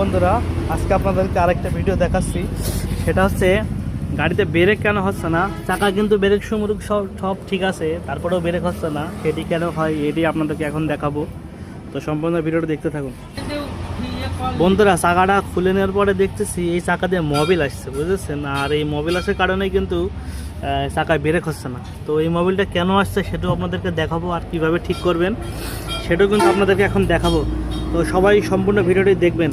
বন্ধুরা, আজকে আপনাদেরকে আরেকটা ভিডিও দেখাচ্ছি। সেটা হচ্ছে গাড়িতে ব্রেক কেন হচ্ছে না। চাকা কিন্তু ব্রেক সমুরুক সব ঠিক আছে, তারপরেও ব্রেক হচ্ছে না। সেটি কেন হয় এটি আপনাদেরকে এখন দেখাবো। তো সম্পূর্ণ ভিডিওটা দেখতে থাকুন বন্ধুরা। চাকাটা খুলে নেওয়ার পরে দেখতেছি এই চাকা দিয়ে মোবিল আসছে, বুঝেছেন। আর এই মোবিল আসার কারণেই কিন্তু চাকায় ব্রেক হচ্ছে না। তো এই মোবিলটা কেন আসছে সেটাও আপনাদেরকে দেখাবো, আর কীভাবে ঠিক করবেন সেটাও কিন্তু আপনাদেরকে এখন দেখাবো। তো সবাই সম্পূর্ণ ভিডিওটি দেখবেন।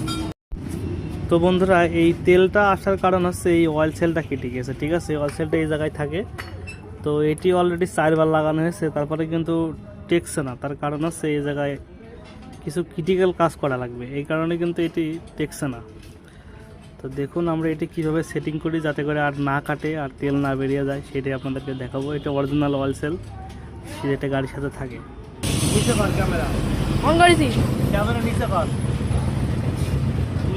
তো বন্ধুরা, এই তেলটা আসার কারণ হচ্ছে এই অয়েল সেলটা কেটে গেছে, ঠিক আছে। অয়েল সেলটা এই জায়গায় থাকে। তো এটি অলরেডি 4 বার লাগানো হয়েছে, তারপরে কিন্তু টেকছে না। তার কারণ হচ্ছে এই জায়গায় কিছু ক্রিটিক্যাল কাজ করা লাগবে, এই কারণে কিন্তু এটি টেকছে না। তো দেখুন আমরা এটি কীভাবে সেটিং করি যাতে করে আর না কাটে আর তেল না বেরিয়ে যায়, সেটাই আপনাদেরকে দেখাবো। এটা অরিজিনাল অয়েল সেল, যেটা গাড়ির সাথে থাকে। নিচে কর ক্যামেরা, অন করেছি। ক্যামেরা নিচে কর।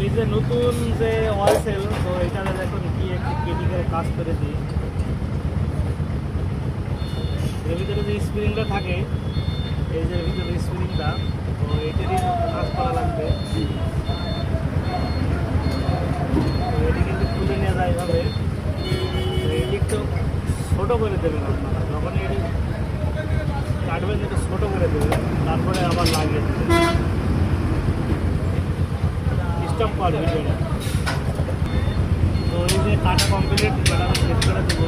এই যে নতুন যে অয়েল সেল, তো এখানে দেখুন কি একটি ক্রিটিক্যাল কাজ করে দিই। এর ভিতরে যে স্প্রিংটা থাকে, এই যে ভিতরে স্প্রিংটা, তো এটারই কাজ করা লাগবে। তো এটি কিন্তু খুলে নেওয়া যায় এভাবে। তো এটি একটু ছোটো করে দেবেন আপনারা, যখন এটি কাটবেন একটু ছোটো করে দেবেন, তারপরে আবার লাগিয়ে দেবেন। স্টপ কর ভিডিওটা। তো এই যে কাটা কমপ্লিট, এটা আমি সেট করে দেবো।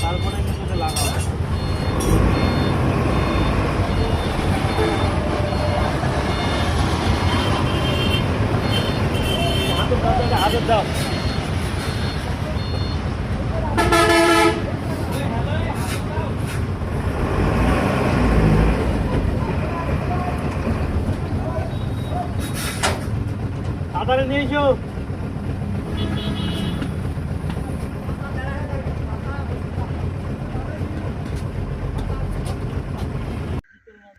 তারপরে কিন্তু লাগাবো। হাতের দাও। তাড়াতাড়ি নিয়ে এসো।